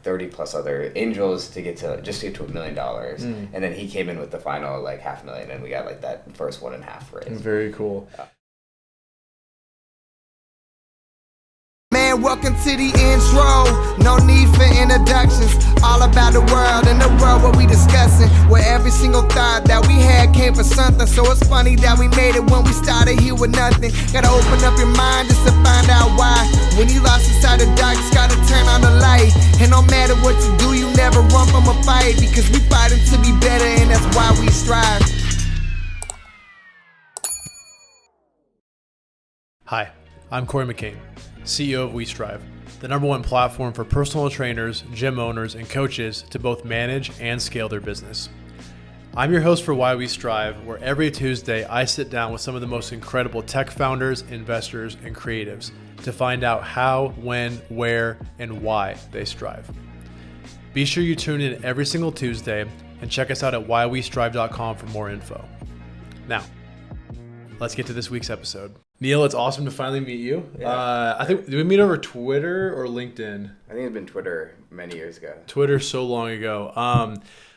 30 plus other angels to get to $1 million. And then he came in with the final like $500,000, and we got like that first 1.5 raise. Very cool. Man, welcome to the intro. No need for introductions. All about the world and the world what we discussing. Where every single thought that we had came from something. So it's funny that we made it when we started here with nothing. Gotta open up your mind just to find out why. When you lost inside the dark, just gotta turn on the light. And no matter what you do, you never run from a fight. Because we fighting to be better, and that's why we strive. Hi, I'm Corey McCain, CEO of We Strive, the #1 platform for personal trainers, gym owners, and coaches to both manage and scale their business. I'm your host for Why We Strive, where every Tuesday I sit down with some of the most incredible tech founders, investors, and creatives to find out how, when, where, and why they strive. Be sure you tune in every single Tuesday and check us out at whywestrive.com for more info. Now, let's get to this week's episode. Neil, it's awesome to finally meet you. Yeah. I think, did we meet over Twitter or LinkedIn? I think it's been Twitter many years ago. Twitter so long ago.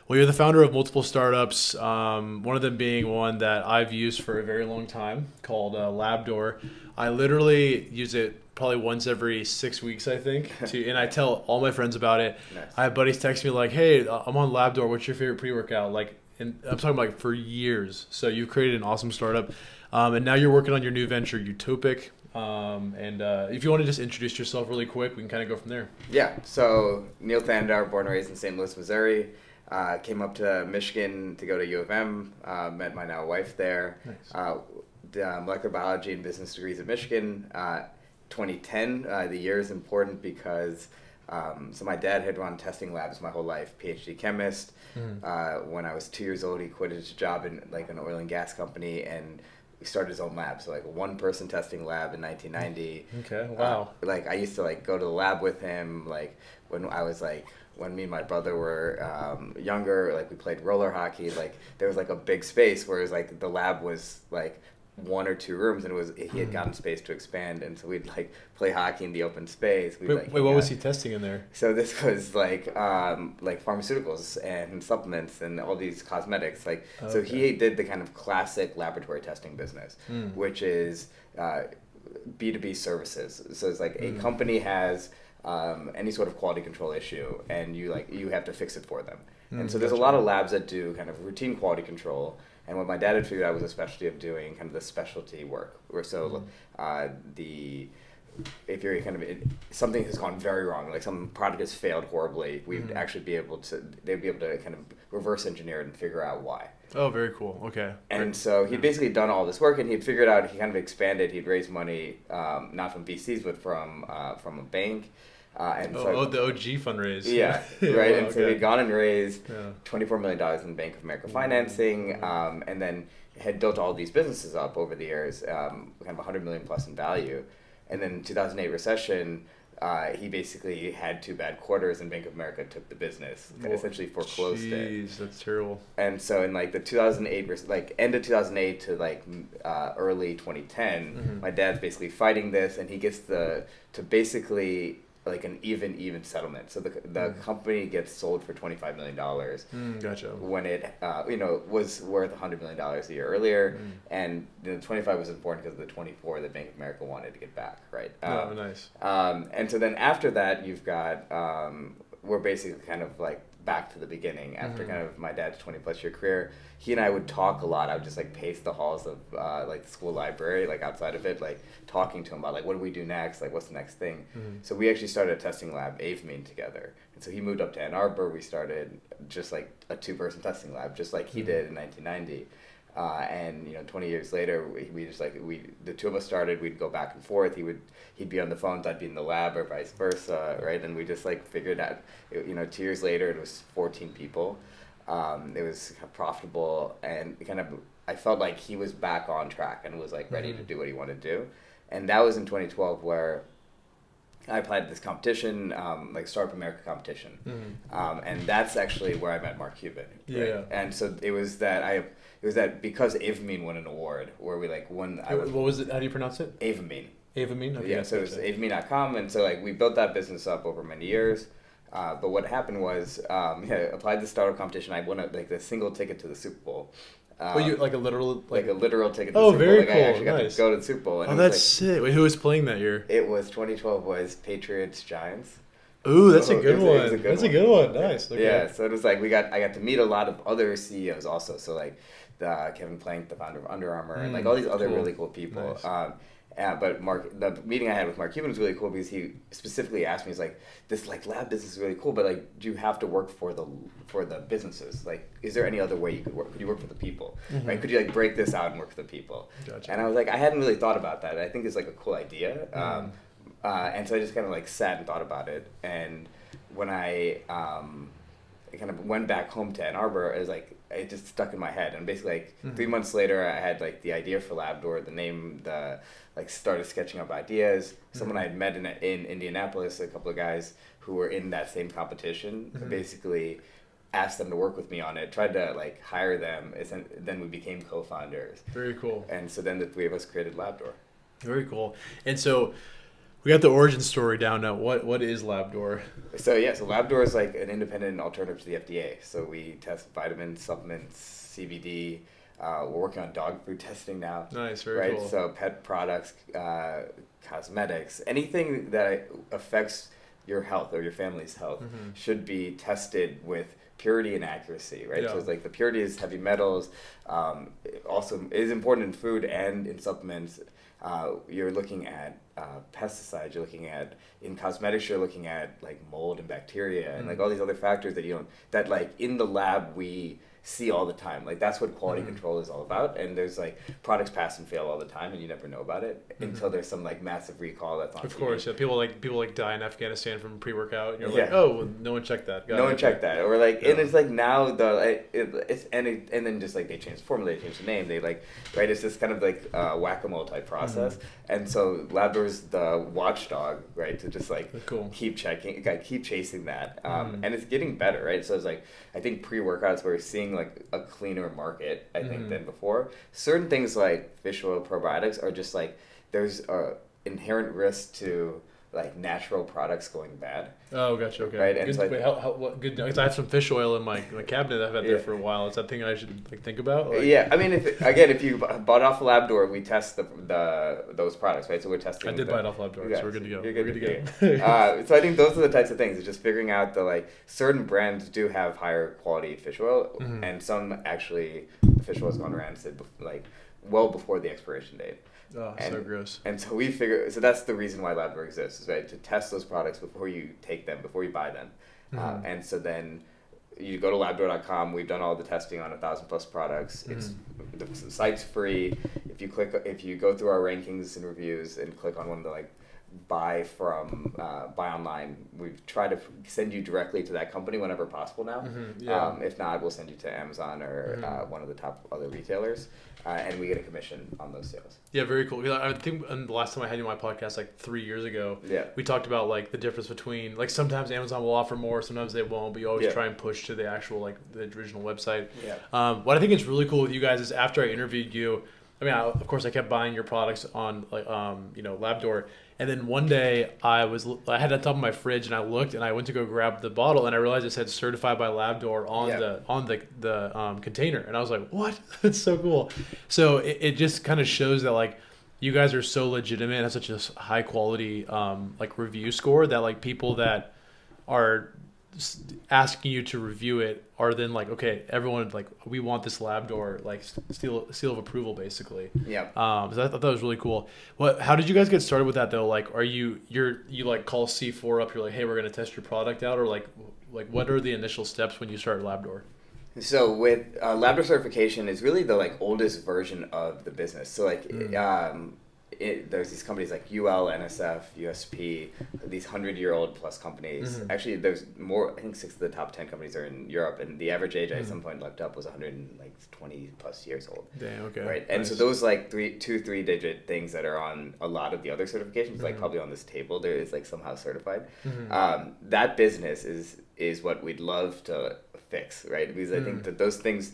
Well, you're the founder of multiple startups, one of them being one that I've used for a very long time called Labdoor. I literally use it probably once every 6 weeks, I think, and I tell all my friends about it. Nice. I have buddies text me like, hey, I'm on Labdoor. What's your favorite pre-workout? Like, and I'm talking about like for years. So you've created an awesome startup. And now you're working on your new venture, Utopic. If you want to just introduce yourself really quick, we can kind of go from there. Yeah, so Neil Thanedar, born and raised in St. Louis, Missouri. Came up to Michigan to go to U of M. Met my now wife there. Nice. Molecular biology and business degrees at Michigan. 2010, the year is important because so my dad had run testing labs my whole life, PhD chemist. When I was 2 years old, he quit his job in like an oil and gas company and he started his own lab, so like a one-person testing lab in 1990. Okay, wow. Like I used to like go to the lab with him. Like when me and my brother were younger, like we played roller hockey. Like there was like a big space, whereas like the lab was like 1 or 2 rooms, and he had gotten space to expand, and so we'd like play hockey in the open space. Wait, what was he testing in there? So this was like pharmaceuticals and supplements and all these cosmetics. Like so he did the kind of classic laboratory testing business, which is B2B services. So it's like a company has any sort of quality control issue, and you have to fix it for them. And so there's a lot of labs that do kind of routine quality control. And what my dad had figured out was a specialty of doing kind of the specialty work. Where so if you're kind of something has gone very wrong, like some product has failed horribly, they'd be able to kind of reverse engineer it and figure out why. Oh, very cool. Okay. And so he'd basically done all this work, and he'd figured out, he kind of expanded, he'd raised money, not from VCs, but from a bank. The OG fundraise. Yeah, right. And so he'd gone and raised $24 million in Bank of America financing, and then had built all these businesses up over the years, kind of 100 million plus in value. And then 2008 recession, he basically had 2 bad quarters, and Bank of America took the business, essentially foreclosed it. Jeez, that's terrible. And so in like the 2008, like end of 2008 to like early 2010, my dad's basically fighting this, and he gets to basically like an even settlement. So the company gets sold for $25 million. Gotcha. When it was worth $100 million a year earlier, and the 25 was important because of the 24 that Bank of America wanted to get back, right? Nice. And so then after that, you've got we're basically kind of like back to the beginning after kind of my dad's 20 plus year career. He and I would talk a lot. I would just like pace the halls of like the school library, like outside of it, like talking to him about like what do we do next, like what's the next thing. So we actually started a testing lab, Avamine, together. And so he moved up to Ann Arbor. We started just like a 2-person testing lab, just like he did in 1990. And 20 years later, the two of us started. We'd go back and forth. He'd be on the phones, I'd be in the lab, or vice versa, right? And we just like figured out. 2 years later, it was 14 people. It was profitable, and I felt like he was back on track and was like ready to do what he wanted to do. And that was in 2012 where I applied to this competition, like Startup America competition, and that's actually where I met Mark Cuban. Right? Yeah. And so it was that because Avamine won an award where we like won. What was it? How do you pronounce it? Avamine. Avamine. Okay, Yeah. So it was Avamine.com, and so like we built that business up over many years. But what happened was, applied the startup competition. I won the single ticket to the Super Bowl. You like a literal like a literal ticket to oh, the Super very Bowl. cool. I actually got Nice. to go to the Super Bowl. And Oh, that's sick. Wait, who was playing that year? It was 2012 was Patriots Giants. Ooh, that's a good It one. was a That's a good one. Nice. Okay. Yeah, so it was like I got to meet a lot of other CEOs also. So like Kevin Plank, the founder of Under Armour, and like all these other really cool people. Nice. But the meeting I had with Mark Cuban was really cool because he specifically asked me, he's like, this like lab business is really cool, but like, do you have to work for the businesses? Like, is there any other way you could work? Could you work for the people? Right? Could you like break this out and work for the people? Gotcha. And I was like, I hadn't really thought about that. I think it's like a cool idea. And so I just kind of like sat and thought about it. And when I kind of went back home to Ann Arbor, it just stuck in my head. And basically like 3 months later, I had like the idea for Labdoor, the name, started sketching up ideas. Someone I had met in Indianapolis, a couple of guys who were in that same competition, basically asked them to work with me on it, tried to like hire them, and then we became co-founders. Very cool. And so then the three of us created Labdoor. Very cool. And so we got the origin story down now. What is Labdoor? So Labdoor is like an independent alternative to the FDA. So we test vitamins, supplements, CBD. We're working on dog food testing now. Nice, very cool. So pet products, cosmetics, anything that affects your health or your family's health should be tested with purity and accuracy, right? Yeah. So it's like the purity is heavy metals. Also is important in food and in supplements. You're looking at pesticides. You're looking at in cosmetics. You're looking at like mold and bacteria and like all these other factors that like in the lab we see all the time. Like that's what quality control is all about. And there's like products pass and fail all the time, and you never know about it until there's some like massive recall that's on. Of course, yeah. People like die in Afghanistan from pre-workout, and you're Yeah. like, oh, well, no one checked that. No one checked that, or like, and it's like now and then just like they change the formula, they change the name, they like, right? It's just kind of like a whack-a-mole type process, and so Labdoor's the watchdog, right? To just like keep checking, keep chasing that, and it's getting better, right? So it's like I think pre-workouts we're seeing like a cleaner market, I think, than before. Certain things like fish oil probiotics are just like there's a inherent risk to like natural products going bad. Oh, gotcha. Okay. Right. And Good, so what good? Because I have some fish oil in my cabinet I've had there for a while. Is that thing I should like think about? Like, yeah. I mean, if you bought off Labdoor, we test those products, right? So we're testing. I did buy it off Labdoor, so we're good to go. You're good to go. So I think those are the types of things. It's just figuring out that like certain brands do have higher quality fish oil, and some actually the fish oil has gone rancid like well before the expiration date. Oh, so gross. And so that's the reason why Labdoor exists, is right to test those products before you take them, before you buy them. And so then you go to labdoor.com. We've done all the testing on 1,000+ products. The site's free. If you go through our rankings and reviews and click on one of the like buy online, we try to send you directly to that company whenever possible now. If not, we'll send you to Amazon or one of the top other retailers, and we get a commission on those sales. Yeah, very cool. I think the last time I had you on my podcast, like 3 years ago, we talked about like the difference between like sometimes Amazon will offer more, sometimes they won't, but you always try and push to the actual like the original website. What I think is really cool with you guys is after I interviewed you, I mean, of course I kept buying your products on like Labdoor. And then one day I had it on top of my fridge and I looked and I went to go grab the bottle and I realized it said certified by Labdoor on the container. And I was like, what? That's so cool. So it just kind of shows that like you guys are so legitimate and have such a high quality like review score that like people that are asking you to review it are then like, okay, everyone like we want this Labdoor like seal of approval basically. So I thought that was really cool. How did you guys get started with that though? Like, are you like call C4 up? You're like, hey, we're gonna test your product out, or like what are the initial steps when you start Labdoor? So with Labdoor certification is really the like oldest version of the business. So like there's these companies like UL, NSF, USP, these 100-year-old plus companies. Actually, there's more. I think 6 of the top 10 companies are in Europe, and the average age I at some point looked up was 120 plus years old. Damn. Okay. Right, and so those like 3-digit things that are on a lot of the other certifications, like probably on this table, there is like somehow certified. That business is what we'd love to fix, right? Because I think that those things,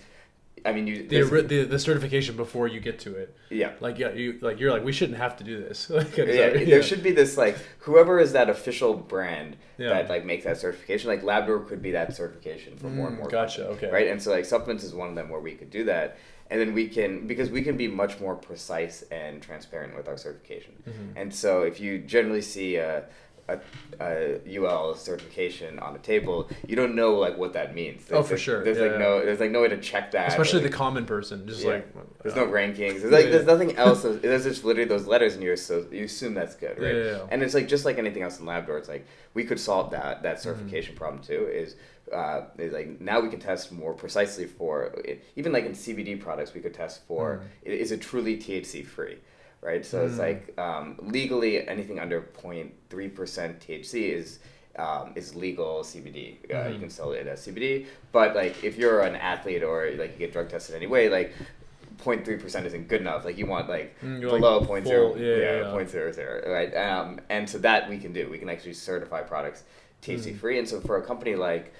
I mean, the certification before you get to it. Yeah. You're like, we shouldn't have to do this. There should be this, like, whoever is that official brand that, like, makes that certification. Like, Labdoor could be that certification for more and more. Gotcha, companies, okay. right? And so, like, supplements is one of them where we could do that. And then because we can be much more precise and transparent with our certification. And so if you generally see a UL certification on the table, you don't know like what that means. For sure. There's no way to check that. Especially the common person, there's no rankings. There's nothing else. There's just literally those letters in yours, so you assume that's good, right? Yeah. And it's like just like anything else in Labdoor, it's like we could solve that certification problem too. Is like now we can test more precisely for even like in CBD products we could test for is it truly THC free. Right, so it's like legally anything under 0.3% THC is legal CBD. You can sell it as CBD, but like if you're an athlete or like you get drug tested anyway, like 0.3% isn't good enough. Like you want like below 0.0, right? And so that we can do. We can actually certify products THC free. And so for a company like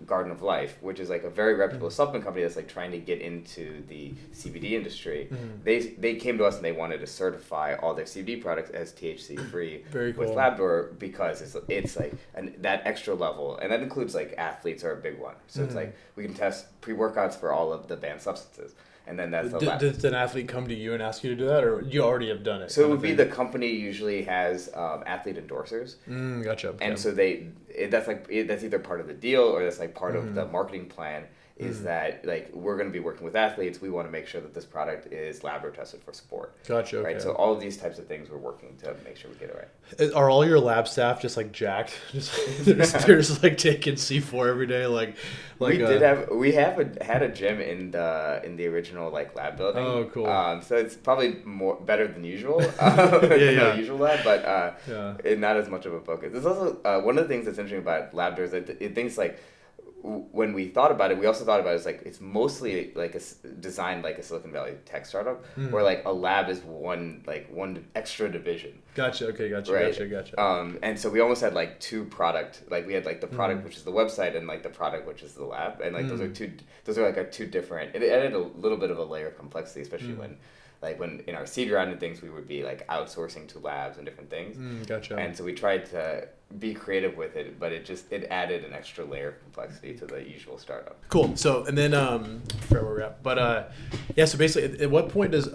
Garden of Life, which is like a very reputable supplement company that's like trying to get into the CBD industry, they came to us and they wanted to certify all their CBD products as THC free with Labdoor because it's like that extra level, and that includes like athletes are a big one. So it's like we can test pre-workouts for all of the banned substances. And then that's does an athlete come to you and ask you to do that, or you already have done it? So it would be the company usually has athlete endorsers. Gotcha. Okay. And so that's either part of the deal or that's like part of the marketing plan. Is that like we're going to be working with athletes? We want to make sure that this product is Labdoor tested for sport. Gotcha. Okay. Right. So all of these types of things we're working to make sure we get it right. Are all your lab staff just like jacked? They're just like taking C4 every day, like we had a gym in the original like lab building. Oh, cool. So it's probably better than usual. The usual lab, but not as much of a focus. There's also one of the things that's interesting about Labdoor is that it thinks like. When we thought about it, we also thought about it as like it's mostly like designed like a Silicon Valley tech startup, where like a lab is one extra division. Gotcha. Okay. Gotcha. Right? Gotcha. And so we almost had like two product. Like we had like the product which is the website and like the product which is the lab, and like those are like two different. It added a little bit of a layer of complexity, especially when in our seed round and things we would be like outsourcing to labs and different things. Gotcha. And so we tried to be creative with it, but it added an extra layer of complexity to the usual startup. Cool. So and then I forgot where we're at, but so basically, at what point does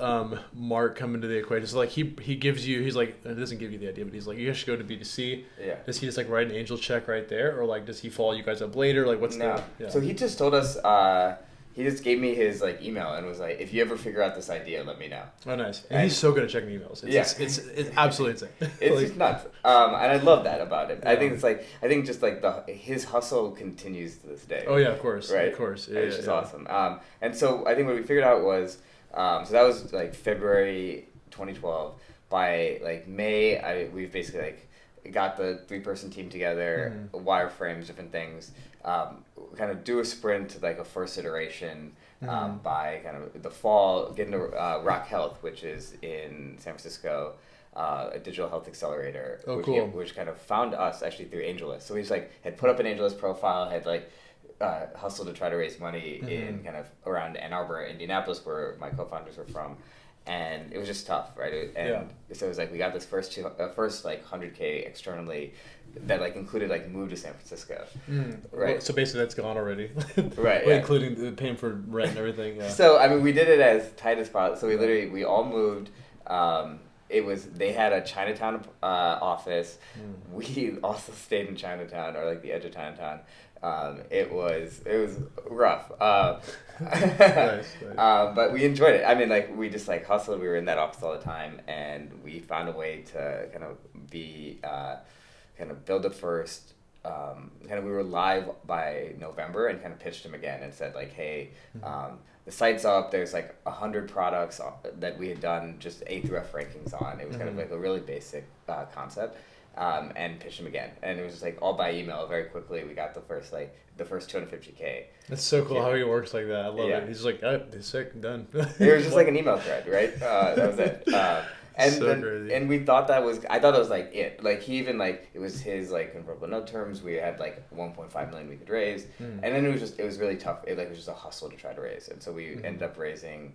Mark come into the equation? So like he gives you, he's like, it doesn't give you the idea, but he's like, you guys should go to B2C. Yeah. Does he just like write an angel check right there, or like does he follow you guys up later? Like what's So he just told us. He just gave me his like email and was like, if you ever figure out this idea, let me know. Oh, nice. And he's so good at checking emails. It's absolutely insane. It's like, just nuts. And I love that about him. I think just like his hustle continues to this day. Oh yeah, of course. Right. Of course. Yeah, it's just awesome. And so I think what we figured out was, so that was like February 2012. By like May, we've basically like got the 3-person team together, wireframes, different things. Kind of do a sprint to like a first iteration by kind of the fall, get into Rock Health, which is in San Francisco, a digital health accelerator, which kind of found us actually through AngelList. So we just like had put up an AngelList profile, had like hustled to try to raise money in kind of around Ann Arbor, Indianapolis, where my co-founders were from. And it was just tough, right? So it was like we got this first like 100K externally that like included like move to San Francisco, right? Well, so basically that's gone already, right? Well, including the paying for rent and everything. Yeah. So I mean, we did it as tight as possible. So we all moved. They had a Chinatown office. We also stayed in Chinatown, or like the edge of Chinatown. It was rough. Nice. But we enjoyed it. I mean, like we just like hustled. We were in that office all the time, and we found a way to kind of be kind of build it first. We were live by November and kind of pitched him again and said like, hey, the site's up. There's like 100 products that we had done just A through F rankings on. It was kind of like a really basic concept. And pitched him again, and it was just like all by email. Very quickly, we got the first 250K. That's so cool how he works like that. I love it. He's like, oh, he's sick, done. It was just like an email thread, right? That was it. And So then, crazy. and we thought that was, I thought it was like it. Like he even like, it was his like convertible note terms. We had like 1.5 million we could raise. And then it was really tough. It was just a hustle to try to raise. And so we ended up raising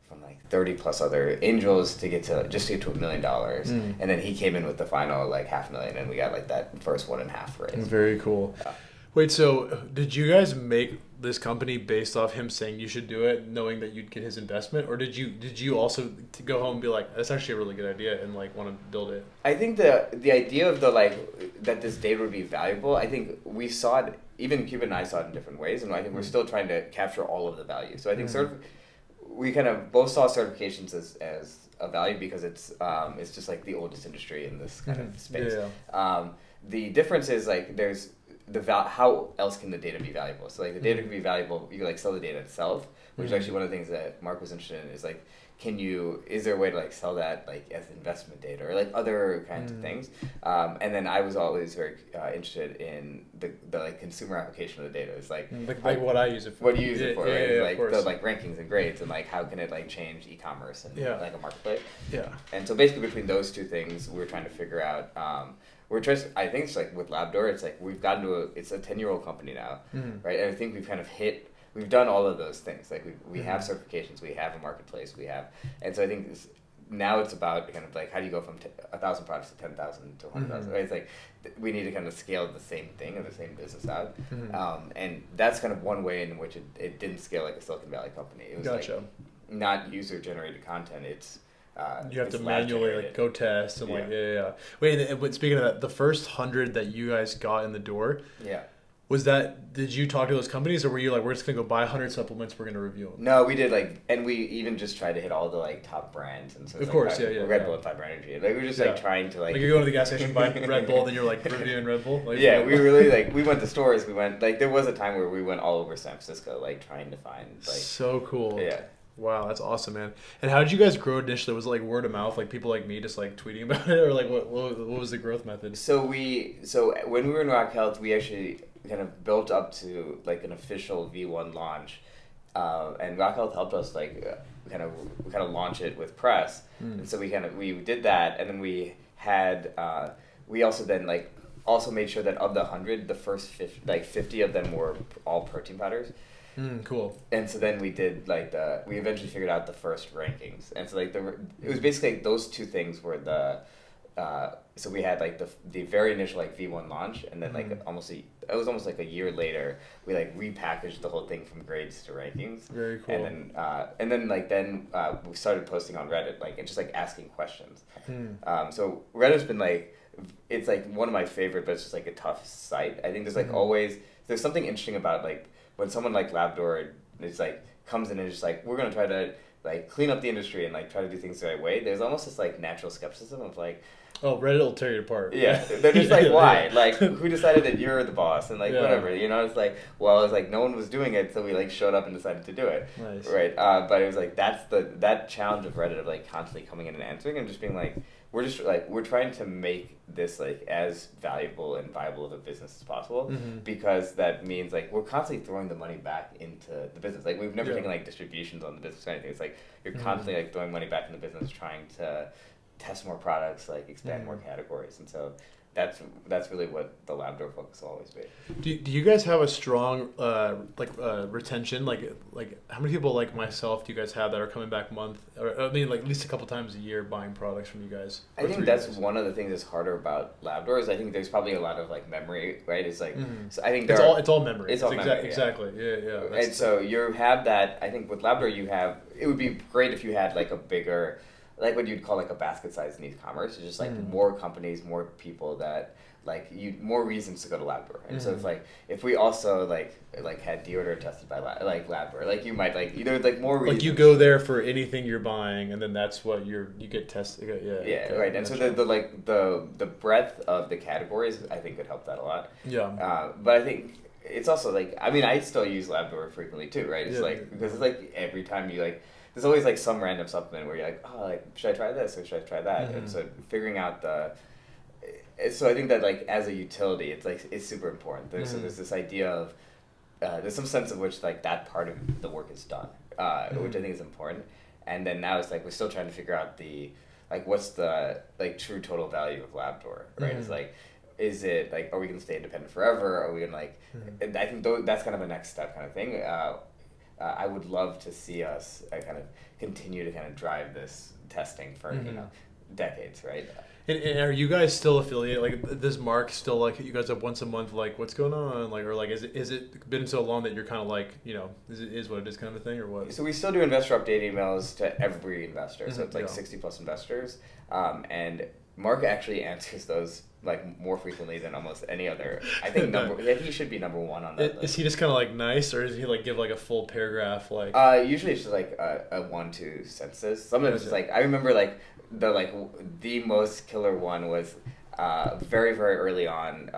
from like 30 plus other angels to get to $1 million. And then he came in with the final like $500,000 and we got like that first 1.5 raise. Very cool. Yeah. Wait, so did you guys make this company based off him saying you should do it, knowing that you'd get his investment, or did you also go home and be like, that's actually a really good idea, and like want to build it? I think the idea of the like that this data would be valuable, I think we saw it, even Cuba and I saw it in different ways, and I think we're still trying to capture all of the value. So I think we kind of both saw certifications as a value because it's just like the oldest industry in this kind of space. The difference is like there's how else can the data be valuable? So like the data can be valuable. You can like sell the data itself, which is actually one of the things that Mark was interested in. Is like, is there a way to like sell that like as investment data or like other kinds of things? And then I was always very interested in the like consumer application of the data. It's like what I use it for. What do you use it for? Right? Yeah, like the like rankings and grades and like how can it like change e-commerce and like a marketplace? Yeah. And so basically between those two things, we're trying to figure out. I think it's like with Labdoor, it's like we've gotten to it's a 10-year-old company now, right? And I think we've kind of we've done all of those things. Like we have certifications, we have a marketplace, and so I think now it's about kind of like how do you go from 1,000 products to 10,000 to 100,000, right? It's like we need to kind of scale the same thing or the same business out. And that's kind of one way in which it didn't scale like a Silicon Valley company. It was like not user-generated content, it's you have to manually like go test and Wait, and speaking of that, the first 100 that you guys got in the door, did you talk to those companies, or were you like, we're just gonna go buy 100 supplements, we're gonna review them? No, we did like, and we even just tried to hit all the like top brands, and so of course, Red Bull and Fiber Energy. Like we were just like trying to like you're going to the gas station buy Red Bull, then you're like reviewing Red Bull. Like, we really like we went to stores. We went like there was a time where we went all over San Francisco like trying to find like so cool. Yeah. Wow, that's awesome, man. And how did you guys grow initially? Was it like word of mouth, like people like me just like tweeting about it, or like what was the growth method? So when we were in Rock Health, we actually kind of built up to like an official V1 launch, and Rock Health helped us like kind of launch it with press, and so we did that, and then we had we also then like also made sure that of the 100, the first 50 of them were all protein powders. Cool. And so then we did like we eventually figured out the first rankings, and so like it was basically like, those two things were so we had like the very initial like V1 launch, and then like it was almost like a year later we like repackaged the whole thing from grades to rankings. Very cool. And then we started posting on Reddit and just like asking questions. So Reddit's been like, it's like one of my favorite, but it's just like a tough site. I think there's like there's something interesting about like when someone like Labdoor is like comes in and is just like, we're gonna try to like clean up the industry and like try to do things the right way. There's almost this like natural skepticism of like, oh, Reddit will tear you apart. Yeah, they're just like, why? Like, who decided that you're the boss? And like, whatever, it's like, well, it's like no one was doing it, so we like showed up and decided to do it. Nice. Right. But it was like that challenge of Reddit of like constantly coming in and answering and just being like, we're trying to make this like as valuable and viable of a business as possible, because that means like we're constantly throwing the money back into the business. Like we've never taken like distributions on the business or anything. It's like you're constantly like throwing money back in the business, trying to test more products, like expand more categories, and so that's really what the Labdoor focus will always be. Do you guys have a strong retention? Like how many people like myself do you guys have that are coming back at least a couple times a year buying products from you guys? I think that's one of the things that's harder about Labdoor is I think there's probably a lot of like memory, right? It's like so I think it's all memory. It's all memory. Exactly. Yeah. And so you have that. I think with Labdoor it would be great if you had like a bigger, like what you'd call like a basket size in e-commerce. It's just like more companies, more people that like more reasons to go to Labdoor. And so it's like if we also like had deodorant tested by Labdoor, like you might like like more reasons. Like you go there for anything you're buying, and then that's what you get tested. Right. And so the breadth of the categories I think could help that a lot. Yeah. But I think it's also like I still use Labdoor frequently too, right? It's like because it's like every time you like. There's always like some random supplement where you're like, oh, like should I try this or should I try that? And so figuring out so I think that like as a utility, it's super important. There's this idea of there's some sense of which like that part of the work is done, which I think is important. And then now it's like we're still trying to figure out the like what's the like true total value of Labdoor, right? It's like, is it like, are we gonna stay independent forever? Are we gonna like? And I think that's kind of a next step kind of thing. I would love to see us kind of continue to kind of drive this testing for decades, right? And are you guys still affiliated? Like, does Mark still like you guys up once a month? Like, what's going on? Like, or like, is it been so long that you're kind of like, is what it is kind of a thing, or what? So we still do investor update emails to every investor. So it's like 60 plus investors, and Mark actually answers those like more frequently than almost any other. I think he should be number one on that list. Is he just kind of like nice, or does he like give like a full paragraph like? Usually it's just like a 1-2 sentences. Sometimes it's like, I remember like the most killer one was very very early on,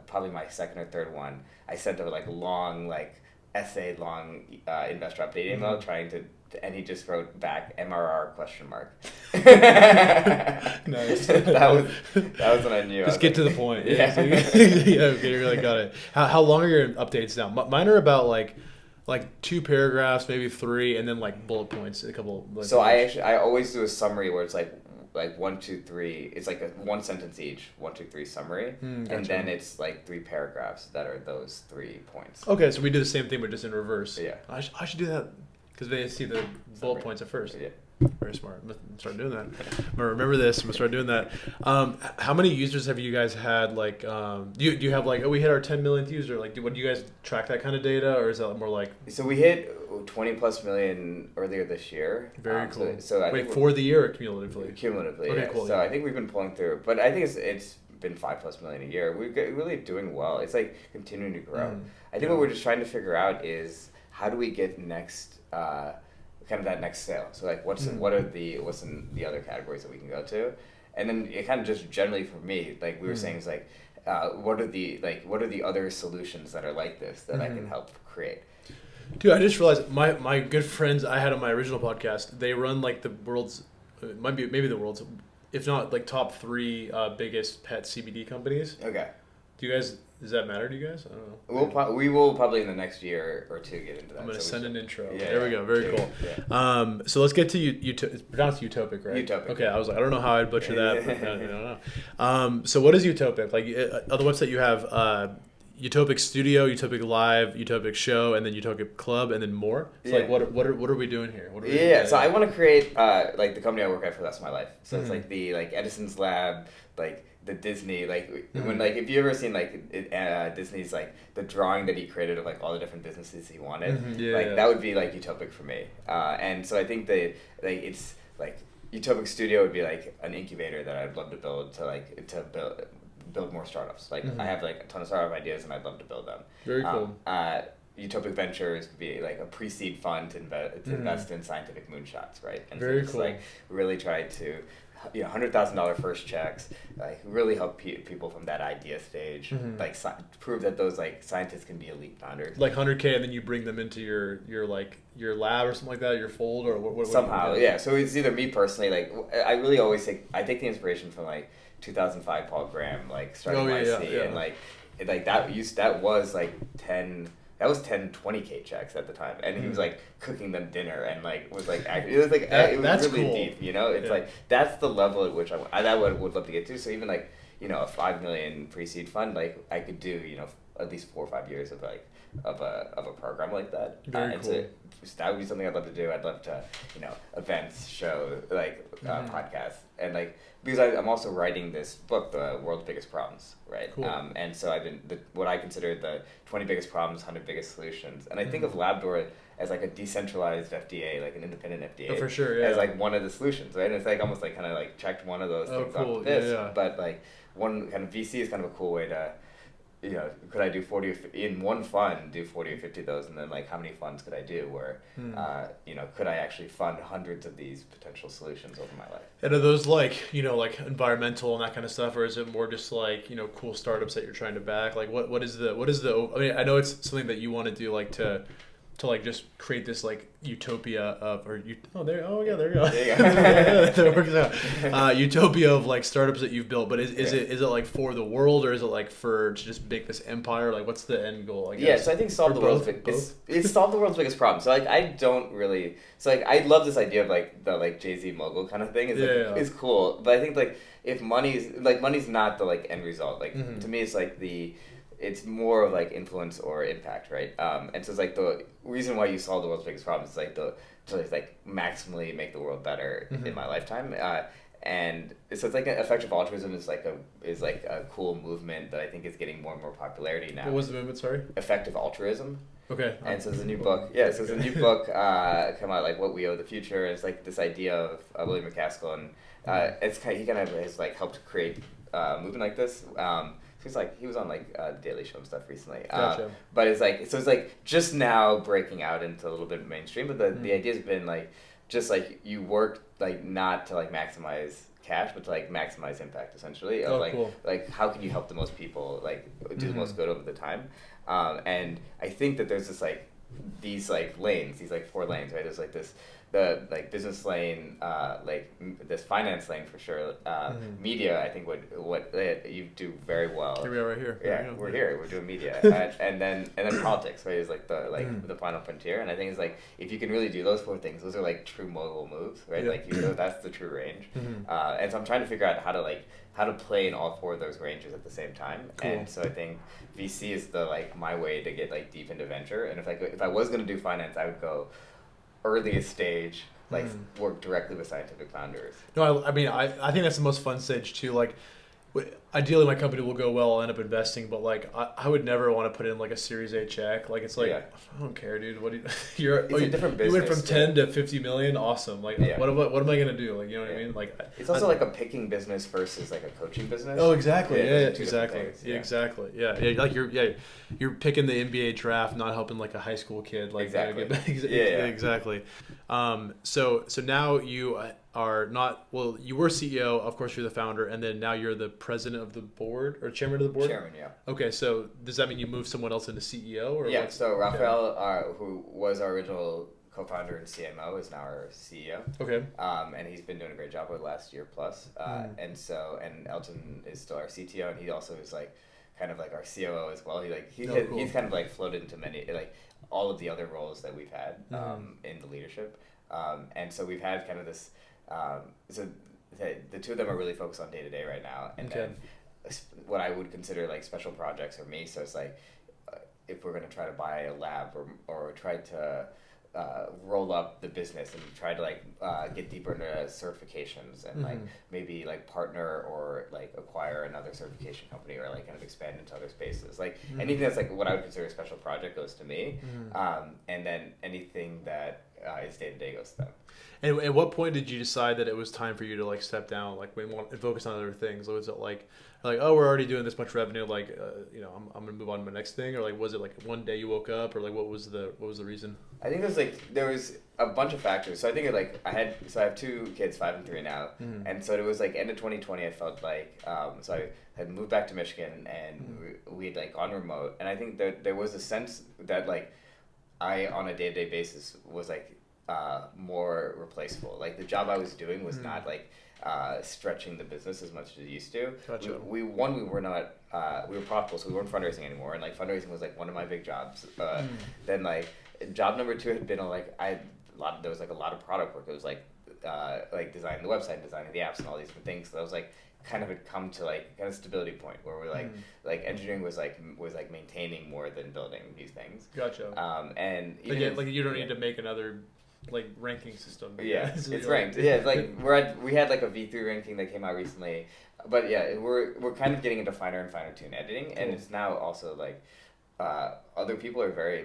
probably my second or third one. I sent a like long like essay long investor update email trying to. And he just wrote back MRR question mark. Nice. that was when I knew. Just get to the point. Yeah. Okay, you really got it. How long are your updates now? Mine are about like 2 paragraphs, maybe 3, and then like bullet points, a couple. Like, so I always do a summary where it's like 1, 2, 3. It's like a 1 sentence each, 1, 2, 3 summary, gotcha. And then it's like 3 paragraphs that are those 3 points. Okay, so we do the same thing but just in reverse. Yeah. I should do that. Because they see the bullet points at first. Yeah. Very smart. I'm going to start doing that. I'm going to remember this. I'm going to start doing that. How many users have you guys had? Like, do you have like, we hit our 10 millionth user? Like, do you guys track that kind of data, or is that more like? So we hit 20 plus million earlier this year. Very cool. So I think for the year or cumulatively? Cumulatively. Okay, yeah. cool. So I think we've been pulling through, but I think it's been 5 plus million a year. We're really doing well. It's like continuing to grow. I think what we're just trying to figure out is how do we get next. Kind of that next sale. So like, what's in the other categories that we can go to, and then it kind of just generally for me, like we were saying, is like, what are the other solutions that are like this that I can help create. Dude, I just realized my good friends I had on my original podcast, they run like the world's, maybe the world's, if not like top 3 biggest pet CBD companies. Okay. Do you guys? Does that matter to you guys? I don't know. We will probably in the next year or 2 get into that. I'm going to send an intro. Yeah, there we go. Very cool. Yeah. So let's get to it's pronounced Utopic, right? Utopic. Okay, I was like, I don't know how I'd butcher that. But I don't know. So what is Utopic? Like, on the website you have Utopic Studio, Utopic Live, Utopic Show, and then Utopic Club, and then more. So like, what are we doing here? What are we doing? So I want to create like the company I work at for the rest of my life. So it's like the Edison's lab, like the Disney, like when like if you ever seen like Disney's like the drawing that he created of like all the different businesses he wanted, that would be like Utopic for me. And so I think that like it's like Utopic Studio would be like an incubator that I'd love to build to build more startups. Like I have like a ton of startup ideas and I'd love to build them. Very cool. Utopic Ventures could be like a pre-seed fund to invest in scientific moonshots, right? And Very so it's cool. like really try to, $100,000 first checks, like really help people from that idea stage, like prove that those like scientists can be elite founders. Like 100K, and then you bring them into your lab or something like that, your fold, or what Somehow, yeah. So it's either me personally, like I really always I take the inspiration from like 2005 Paul Graham, like starting YC, and like that was like 10 20K checks at the time, and he was like cooking them dinner and like was like it was like it was really cool. deep, it's like that's the level at which I would love to get to. So even like a 5 million pre-seed fund, like I could do at least 4 or 5 years of like of a program like that. Very cool. So that would be something I'd love to do. I'd love to events, show, like podcasts, and like because I'm also writing this book, The World's Biggest Problems, right? Cool. And so I've been what I consider the 20 biggest problems, 100 biggest solutions, and I think of Labdoor as like a decentralized FDA, like an independent FDA, for sure, yeah. as like one of the solutions, right? And it's like almost like kind of like checked one of those things off the list, but like one kind of VC is kind of a cool way to. Could I do 40 in one fund, do 40 or 50 of those, and then like how many funds could I do where, could I actually fund hundreds of these potential solutions over my life? And are those like, like environmental and that kind of stuff, or is it more just like, cool startups that you're trying to back? Like what is the, I mean, I know it's something that you want to do like to, to like just create this like utopia of there you go. There you go. That works out. Utopia of like startups that you've built, but is it like for the world, or is it like to just make this empire? Like, what's the end goal? I guess? Yeah, so I think solve the world's it's solve the world's biggest problem. So like I don't really I love this idea of like the like Jay-Z mogul kind of thing. It's cool, but I think like if money's not the like end result. Like to me, it's like it's more of like influence or impact, right? And so it's like the reason why you solve the world's biggest problem is like to like maximally make the world better in my lifetime. And so it's like effective altruism is like a cool movement that I think is getting more and more popularity now. What was the movement? Sorry. Effective altruism. Okay. And so there's a new book. Yeah, so there's a new book come out, like What We Owe the Future. And it's like this idea of William McCaskill, and he kind of has like helped create a movement like this. He was on like Daily Show and stuff recently. Gotcha. But it's like just now breaking out into a little bit mainstream. But the idea's been like just like you work like not to like maximize cash, but to like maximize impact essentially. Cool. Like how can you help the most people like do the most good over the time? And I think that there's these lanes, these 4 lanes, right? There's like the business lane, this finance lane for sure. Media, I think what you do very well. Here we are right here. Yeah, we're here. We're doing media, and then politics, right? Is like the final frontier. And I think it's like if you can really do those 4 things, those are like true mogul moves, right? Yeah. Like that's the true range. And so I'm trying to figure out how to play in all 4 of those ranges at the same time. Cool. And so I think VC is my way to get deep into venture. And if I was going to do finance, I would go earliest stage, work directly with scientific founders. No, I mean I think that's the most fun stage too. Like, ideally my company will go well, I'll end up investing, but like I would never want to put in like a Series A check. Like it's like I don't care, dude. What do you? It's a different business. You went from 10 to 50 million. Awesome. Like what am I gonna do? Like you know what I mean? Like it's also like a picking business versus like a coaching business. Oh, exactly. Yeah, exactly. Yeah. Exactly. Yeah. Like you're picking the NBA draft, not helping like a high school kid. Like exactly. Exactly. So now you are not, well, you were CEO, of course you're the founder, and then now you're the president of the board, or chairman of the board? Chairman, yeah. Okay, so does that mean you moved someone else into CEO? Or yeah, so Rafael, who was our original co-founder and CMO, is now our CEO. Okay. And he's been doing a great job over the last year plus. And Elton is still our CTO, and he also is kind of like our COO as well. He's kind of floated into many, all of the other roles that we've had in the leadership. And so we've had kind of this, so the 2 of them are really focused on day-to-day right now. And then what I would consider special projects for me. So it's if we're going to try to buy a lab or try to roll up the business and try to get deeper into certifications and maybe partner or acquire another certification company or kind of expand into other spaces. Anything that's what I would consider a special project goes to me. And then anything that is day-to-day goes to them. And at what point did you decide that it was time for you to step down, and focus on other things? Was it like, oh, we're already doing this much revenue, I'm gonna move on to my next thing, or was it one day you woke up, or what was the reason? I think there was a bunch of factors. So I think I have 2 kids, 5 and 3 now, and so it was end of 2020. I felt so I had moved back to Michigan, and we had gone remote, and I think that there was a sense that I on a day-to-day basis was more replaceable. The job I was doing was not stretching the business as much as it used to. Gotcha. We were not we were profitable, so we weren't fundraising anymore, and fundraising was one of my big jobs. Then job number 2 had been there was a lot of product work. It was designing the website, designing the apps, and all these different things. So I was kind of had come to kind of stability point where we're engineering was maintaining more than building these things. Gotcha. And even you don't need to make another ranking system. Yeah, it's ranked. Yeah, we had a V3 ranking that came out recently, but yeah, we're kind of getting into finer and finer tune editing, and it's now also other people are very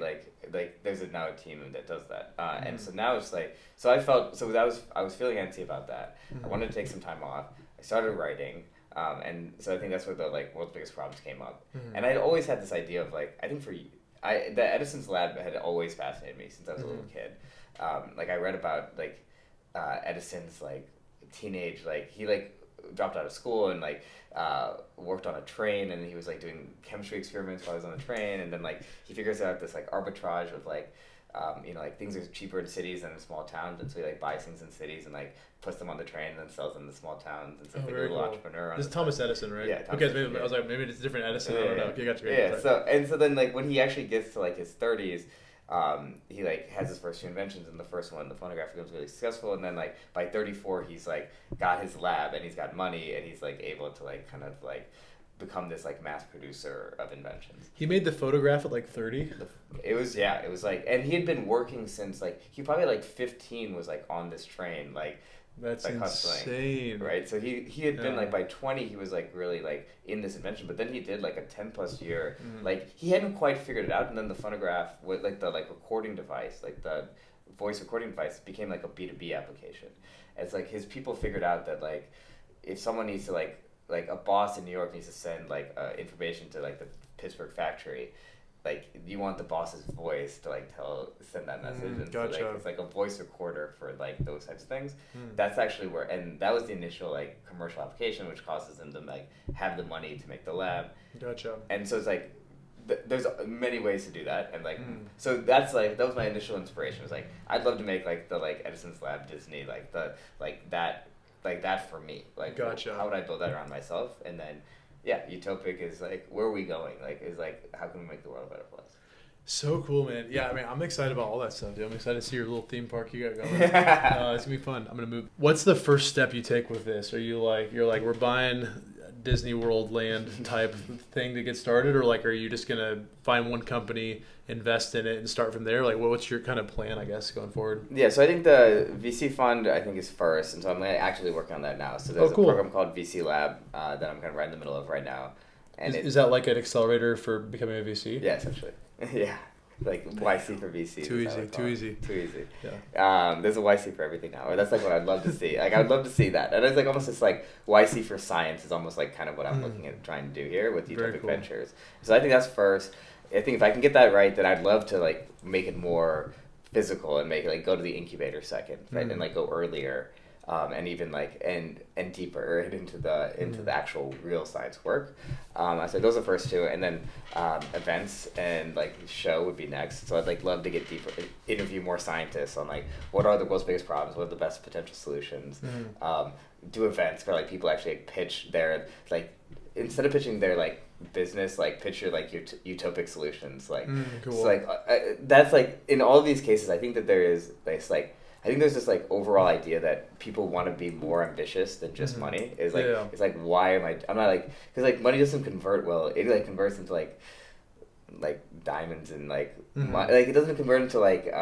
there's now a team that does that, and so now it's so I was feeling antsy about that. I wanted to take some time off. I started writing, and so I think that's where the world's biggest problems came up. And I'd always had this idea of I think the Edison's lab had always fascinated me since I was a little kid. I read about Edison's teenage he dropped out of school and worked on a train, and he was doing chemistry experiments while he was on the train, and then he figures out this arbitrage of like things are cheaper in cities than in small towns, and so he like buys things in cities and like puts them on the train and then sells them to small towns. And so he's like a little entrepreneur. This is Thomas Edison, right? Yeah. Okay, maybe, I was like, maybe it's a different Edison. I don't know. Okay, gotcha. Yeah. So then like when he actually gets to like his 30s, he like has his first 2 inventions, and the first one, the phonograph, becomes really successful, and then like by 34 he's like got his lab and he's got money and he's like able to like kind of like become this like mass producer of inventions. He made the photograph at like 30? It was like, and he had been working since like, he probably like 15 was like on this train, like that's like insane, right? So he had been like by 20 he was like really like in this invention, but then he did like a 10 plus year, like he hadn't quite figured it out, and then the phonograph with like the like recording device, like the voice recording device, became like a B2B application. It's like his people figured out that like if someone needs to like a boss in New York needs to send like information to like the Pittsburgh factory, like you want the boss's voice to like send that message, and gotcha. so like it's like a voice recorder for like those types of things. That's actually where, and that was the initial like commercial application, which causes them to like have the money to make the lab. Gotcha. And so it's like there's many ways to do that, and like so that's like that was my initial inspiration. Was like I'd love to make like the like Edison's lab Disney, like the like that for me. Like gotcha. How would I build that around myself? And then Utopic is like, where are we going? Like, is like, how can we make the world a better place? So cool, man. Yeah, I mean, I'm excited about all that stuff, dude. I'm excited to see your little theme park you got going. It's gonna be fun. I'm gonna move. What's the first step you take with this? Are you like, we're buying Disney World land type thing to get started, or like, are you just gonna find one company, invest in it, and start from there? Like, what's your kind of plan, I guess, going forward? Yeah, so I think the VC fund is first, and so I'm actually working on that now. So there's a program called VC Lab that I'm kind of right in the middle of right now. And is that like an accelerator for becoming a VC? Yeah, essentially. Yeah. Like YC for VC. Too easy. Yeah. There's a YC for everything now. Or that's like what I'd love to see. Like I'd love to see that. And it's like almost just like YC for science is almost like kind of what I'm looking at trying to do here with Utopic Ventures. So I think that's first. I think if I can get that right, then I'd love to like make it more physical and make it like go to the incubator second, right? And like go earlier. And even like and deeper into the actual real science work. So those are the first 2, and then events and like show would be next. So I'd like love to get deeper, interview more scientists on like what are the world's biggest problems, what are the best potential solutions. Do events where like people actually like, pitch their like instead of pitching their like business, like pitch your like utopic solutions. Like cool. So like that's like in all of these cases, I think that there's this like overall idea that people want to be more ambitious than just money. It's like why am I'm not like, because like money doesn't convert well. It like converts into like diamonds and like like it doesn't convert into like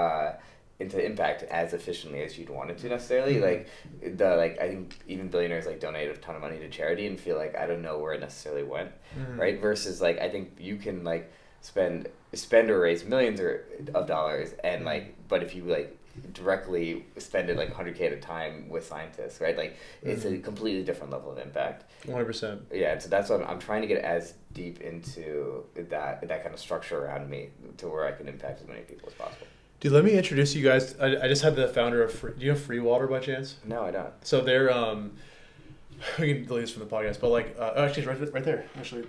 into impact as efficiently as you'd want it to necessarily. Like I think even billionaires like donate a ton of money to charity and feel like I don't know where it necessarily went, right? Versus like I think you can like spend or raise millions of dollars and like, but if you like directly spend it like 100K at a time with scientists, right? Like it's a completely different level of impact. 100%. Yeah, so that's what I'm trying to get as deep into that kind of structure around me to where I can impact as many people as possible. Dude, let me introduce you guys. I just had the founder of do you have Free Water by chance? No, I don't. So they're we can delete this from the podcast, but like actually it's right there. Actually,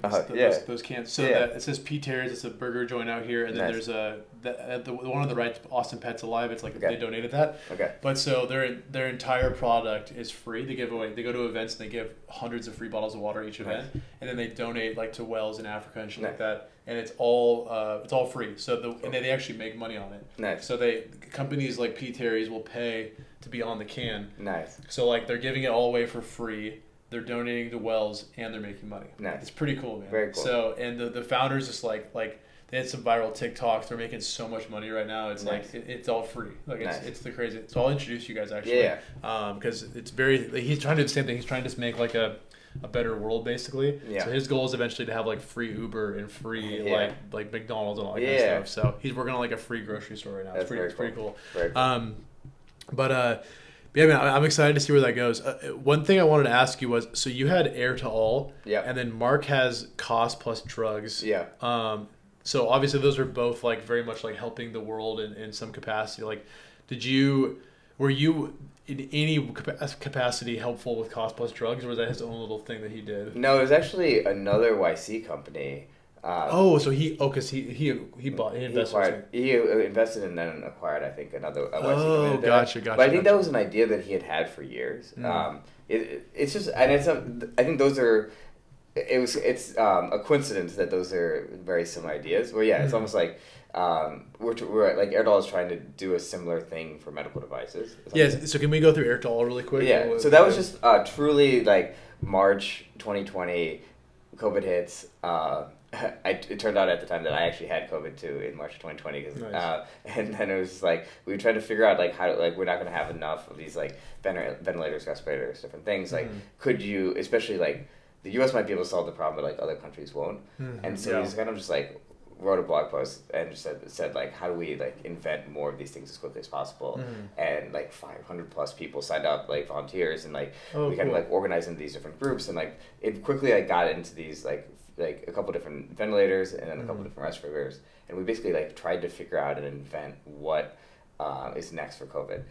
those cans. So that it says Pete Terry's. It's a burger joint out here, and then there's the one on the right, Austin Pets Alive. It's like they donated that. Okay. But so their entire product is free. They give away. They go to events and they give hundreds of free bottles of water each event, and then they donate like to wells in Africa and shit like that. And it's all free. So and they actually make money on it. Nice. So companies like Pete Terry's will pay to be on the can. Nice. So like they're giving it all away for free. They're donating to wells and they're making money. Nice. It's pretty cool, man. Very cool. So and the founders just like they had some viral TikToks. They're making so much money right now. It's like it's all free. Like it's the crazy. So I'll introduce you guys actually. Yeah. Because it's very he's trying to do the same thing. He's trying to just make like a better world basically. Yeah. So his goal is eventually to have like free Uber and free like McDonald's and all that kind of stuff. So he's working on like a free grocery store right now. It's pretty cool. Very cool. But yeah, man, I'm excited to see where that goes. One thing I wanted to ask you was, so you had Air to All, and then Mark has Cost Plus Drugs. Yeah. So obviously those are both like very much like helping the world in some capacity. Like, were you in any capacity helpful with Cost Plus Drugs, or was that his own little thing that he did? No, it was actually another YC company So because he invested. He invested and then acquired, I think, another. Gotcha. But I think that was an idea that he had for years. It's just, and I think those are. It's a coincidence that those are very similar ideas. Well, yeah, it's almost like we're like Erdal is trying to do a similar thing for medical devices. Yes. So can we go through Erdal really quick? Yeah. So that was just truly like March 2020, COVID hits. It turned out at the time that I actually had COVID too in March 2020, nice. And then it was just like we tried to figure out like how to, like we're not going to have enough of these like ventilators, respirators, different things. Like could you, especially like the U.S. might be able to solve the problem, but like other countries won't. And so we just kind of just like wrote a blog post and just said like how do we like invent more of these things as quickly as possible. And like 500 plus people signed up, like volunteers, and like we kind of like organized into these different groups, and like it quickly like got into these like a couple different ventilators and then a couple different respirators, and we basically like tried to figure out and invent what is next for COVID.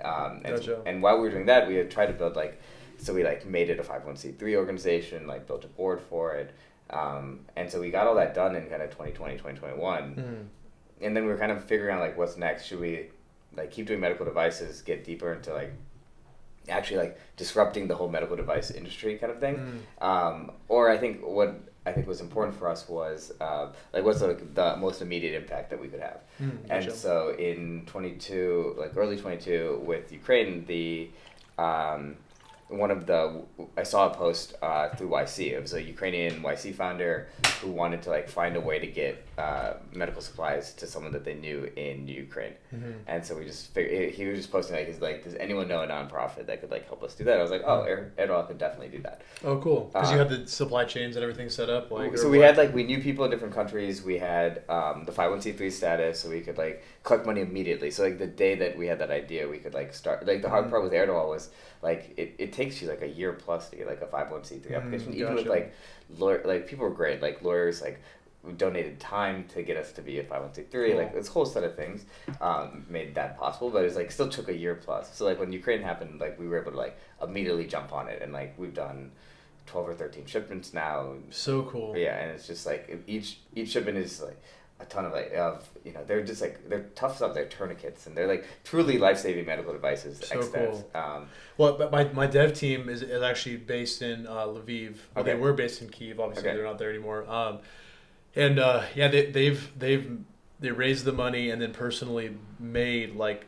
And while we were doing that, we had tried to build so we like made it a 501c3 organization, like built a board for it. And so we got all that done in kind of 2020, 2021. And then we were kind of figuring out like what's next. Should we like keep doing medical devices, get deeper into like actually like disrupting the whole medical device industry kind of thing? Or I think what I think was important for us was like what's the most immediate impact that we could have. And so in early 22 with Ukraine, I saw a post through YC. It was a Ukrainian YC founder who wanted to like find a way to get medical supplies to someone that they knew in Ukraine. And so we just figured, he was just posting like, does anyone know a nonprofit that could like help us do that? I was like, Erdal could definitely do that. Oh, cool. Because you had the supply chains and everything set up. So we knew people in different countries. We had the 501c3 status, so we could like collect money immediately. So like the day that we had that idea, we could like start. Like the hard part with Erdal was like it takes you like a year plus to get like a 501c3 application. Even with like people were great. Like lawyers like donated time to get us to be a 501c3. Like this whole set of things made that possible, but it's like still took a year plus. So like when Ukraine happened, like we were able to like immediately jump on it, and like we've done 12 or 13 shipments now. So cool. Yeah, and it's just like each shipment is like a ton of they're just like they're tough stuff. They're tourniquets, and they're like truly life-saving medical devices. So cool. Well, but my dev team is actually based in Lviv. Well, they were based in Kyiv. Obviously, they're not there anymore. They raised the money and then personally made like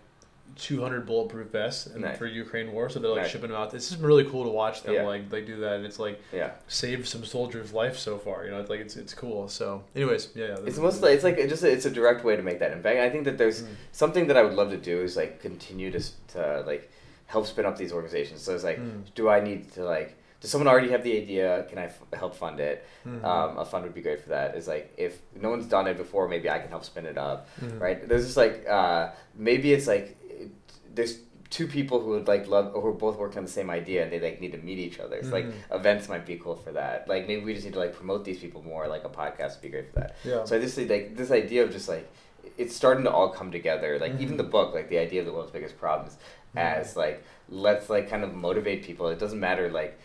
200 bulletproof vests for Ukraine war, so they're like shipping them out. It's just really cool to watch them like they do that, and it's like saved some soldiers' life so far. You know, it's like it's cool. So, anyways, it's mostly it's a direct way to make that impact. I think that there's something that I would love to do is like continue to like help spin up these organizations. So it's like, do I need to like? Does someone already have the idea? Can I help fund it? A fund would be great for that. It's like if no one's done it before, maybe I can help spin it up, right? There's just like maybe it's like there's two people who would like love or who are both working on the same idea and they like need to meet each other. It's like events might be cool for that. Like maybe we just need to like promote these people more. Like a podcast would be great for that. Yeah. So I just like this idea of just like it's starting to all come together. Like even the book, like the idea of the world's biggest problems, as like let's like kind of motivate people. It doesn't matter like.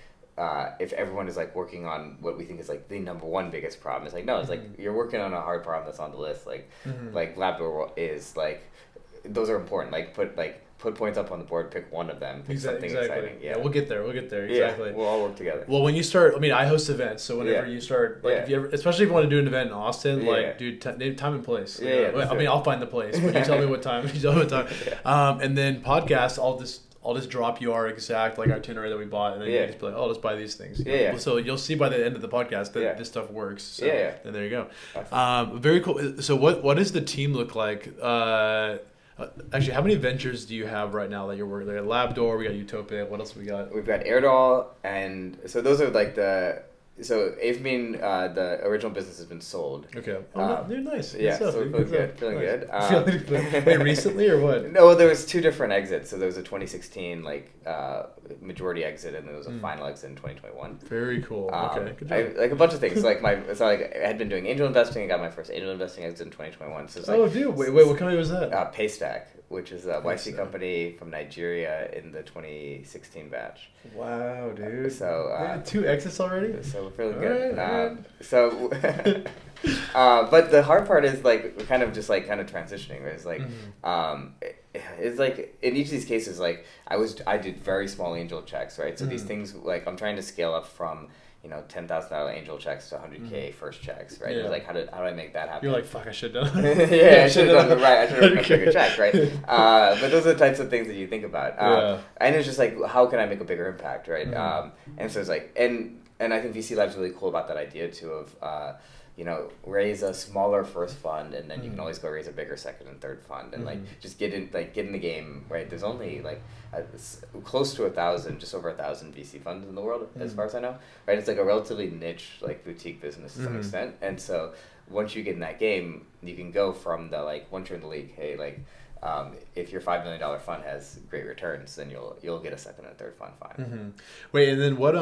If everyone is like working on what we think is like the number one biggest problem, it's like no, it's like you're working on a hard problem that's on the list. Like Labdoor is like those are important. Like put points up on the board, pick one of them, pick something exciting. Yeah, we'll get there. Exactly. Yeah, we'll all work together. Well, when you start, I mean, I host events, so whenever you start, like, if you ever, especially if you want to do an event in Austin, dude, name time and place. I mean, I'll find the place, but you tell me what time. And then podcast, I'll just drop you our exact like itinerary that we bought, and then you just be like, oh, let's buy these things. So you'll see by the end of the podcast that this stuff works. So, then there you go. Very cool. So what does the team look like? Actually, how many ventures do you have right now that you're working? Like Labdoor, we got Utopic. What else we got? We've got Erdal, and so those are like So AveMean, the original business has been sold. Okay. They're nice. Yeah, so we're feeling good. Wait, recently or what? No, there was two different exits. So there was a 2016 majority exit, and there was a final exit in 2021. Very cool. Okay, good job. Like a bunch of things. I had been doing angel investing. I got my first angel investing exit in 2021. So it's dude, wait, what company was that? Paystack. which is a YC company from Nigeria in the 2016 batch. Wow, dude. So 2 exits already? So we're feeling good. But the hard part is like we're kind of just like kind of transitioning. Right? It's like it's like in each of these cases, like I did very small angel checks, right? So these things, like I'm trying to scale up from $10,000 angel checks to $100K first checks, right? Yeah. Like how do I make that happen? You're like, fuck, I should have done it. Yeah, I should have done it right. I should have done a bigger check, right? But those are the types of things that you think about. And it's just like, how can I make a bigger impact, right? And so it's like, and I think VC Lab's really cool about that idea too of, raise a smaller first fund, and then you can always go raise a bigger second and third fund, and like just get in the game, right? There's only like close to 1,000, just over 1,000 VC funds in the world, as far as I know, right? It's like a relatively niche, like boutique business to some extent, and so once you get in that game, you can go from the like once you're in the league, hey, like if your $5 million fund has great returns, then you'll get a second and third fund fine. Wait, and then what?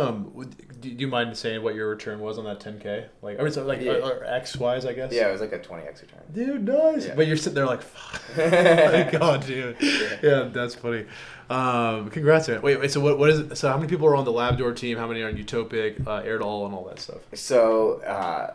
Do you mind saying what your return was on that 10K? Like, I mean, so like or X-wise, I guess. Yeah, it was like a 20x return. Dude, nice. Yeah. But you're sitting there like, fuck. Oh my God, dude. Yeah, that's funny. Congrats, man. Wait. So what is it? So how many people are on the Labdoor team? How many are on Utopic, Air to All, and all that stuff? So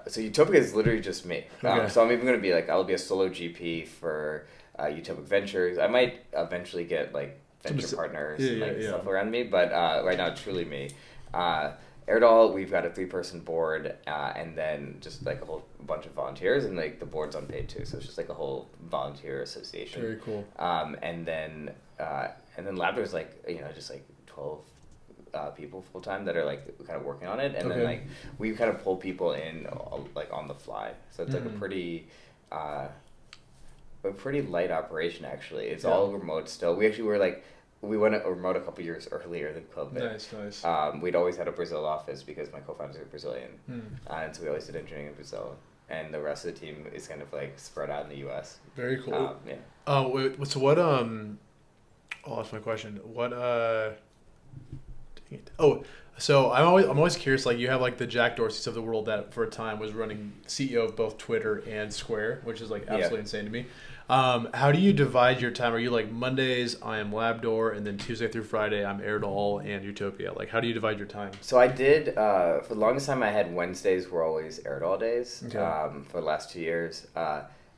Utopic is literally just me. Okay. So I'm even going to be like, I'll be a solo GP for Utopic Ventures. I might eventually get like venture partners and stuff around me, but right now it's truly me. Air to All, we've got a 3-person board, and then just like a whole bunch of volunteers, and like the board's unpaid too, so it's just like a whole volunteer association. Very cool. And then Labdoor's like just like 12 people full time that are like kind of working on it, and then like we kind of pull people in like on the fly, so it's like a pretty light operation actually. It's all remote still. We went remote a couple years earlier than Club. Nice. We'd always had a Brazil office because my co-founders are Brazilian, and so we always did engineering in Brazil. And the rest of the team is kind of like spread out in the U.S. Very cool. Yeah. So what? Oh, that's my question. What? Dang it. Oh, so I'm always curious. Like you have like the Jack Dorseys of the world that for a time was running CEO of both Twitter and Square, which is like absolutely insane to me. How do you divide your time? Are you like Mondays I am Labdoor, and then Tuesday through Friday I'm Air to All and Utopia? Like how do you divide your time? So I did for the longest time I had Wednesdays were always Air to All days. For the last 2 years.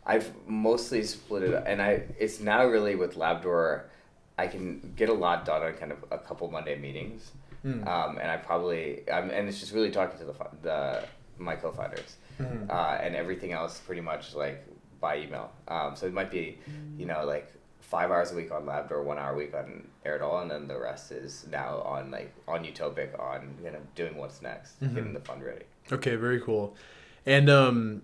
I've mostly split it, and it's now really with Labdoor, I can get a lot done on kind of a couple Monday meetings. And and it's just really talking to my co-founders, and everything else pretty much like by email. So it might be, like 5 hours a week on Labdoor, 1 hour a week on Air to All, and then the rest is now on Utopic on doing what's next, getting the fund ready. Okay, very cool. And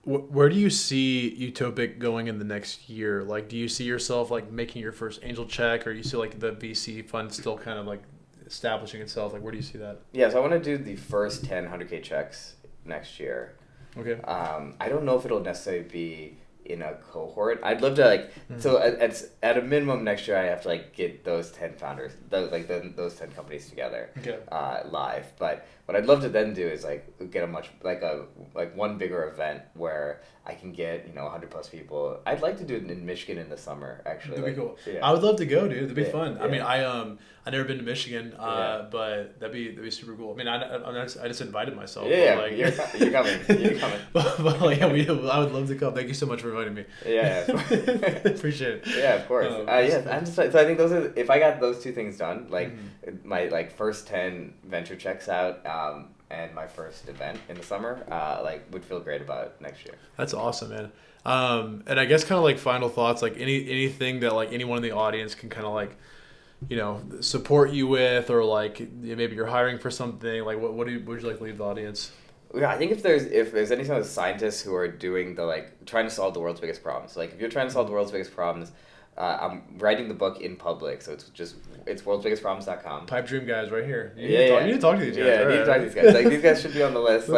where do you see Utopic going in the next year? Like, do you see yourself like making your first angel check, or you see like the VC fund still kind of like establishing itself? Like, where do you see that? Yeah, so I want to do the first 10 100K checks next year. Okay. I don't know if it'll necessarily be in a cohort. I'd love to so at a minimum next year I have to get those 10 founders, those 10 companies together, live. But what I'd love to then do is get a much one bigger event where I can get 100 plus people. I'd like to do it in Michigan in the summer actually. That'd be cool. Yeah. I would love to go, dude. That'd be fun. Yeah. I mean, I've never been to Michigan, but that'd be super cool. I mean, I just invited myself. Yeah, but you're coming. You're coming. but I would love to come. Thank you so much for inviting me. Yeah. Appreciate it. Yeah, of course. I'm just so I think those are, if I got those two things done, my first 10 venture checks out, and my first event in the summer, would feel great about next year. That's awesome, man. And I guess kind of final thoughts, anything that anyone in the audience can kind of support you with, or maybe you're hiring for something. What would you like to leave the audience? Yeah, I think if there's any sort of scientists who are doing trying to solve the world's biggest problems, if you're trying to solve the world's biggest problems, I'm writing the book in public, so it's worldsbiggestproblems.com. Pipe dream guys right here. You need to talk to these guys. Yeah, I need to talk to these guys. These guys should be on the list.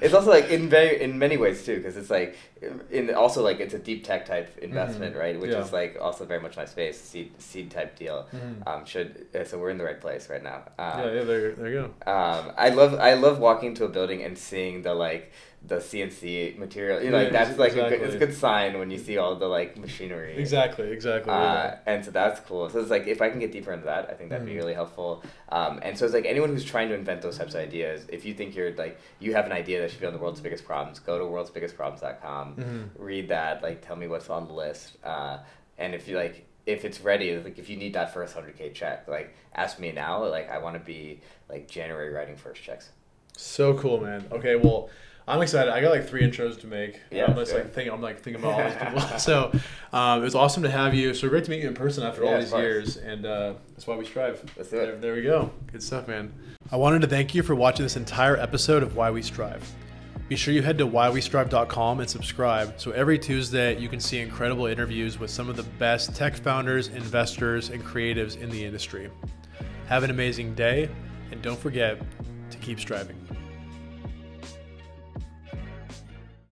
It's also in many ways too, because it's it's a deep tech type investment, right? Which is also very much my space, seed type deal. So we're in the right place right now. There you go. I love walking into a building and seeing the the CNC material. You know, like that's like it's a good sign when you see all the like machinery. Exactly. And so that's cool. So it's like if I can get deeper into that, I think that'd be really helpful. And so it's like anyone who's trying to invent those types of ideas, if you think you have an idea that should be on the world's biggest problems, go to worldsbiggestproblems.com, read that, like tell me what's on the list, and if you if it's ready, like if you need that first 100K check, like ask me now. Like I want to be like January writing first checks. So cool, man. Okay, well, I'm excited. I got like 3 intros to make. Yeah, I'm thinking about all these people. So it was awesome to have you. So great to meet you in person after all these years, and that's why we strive. Let's do it. There we go. Good stuff, man. I wanted to thank you for watching this entire episode of Why We Strive. Be sure you head to whywestrive.com and subscribe, so every Tuesday you can see incredible interviews with some of the best tech founders, investors, and creatives in the industry. Have an amazing day, and don't forget to keep striving.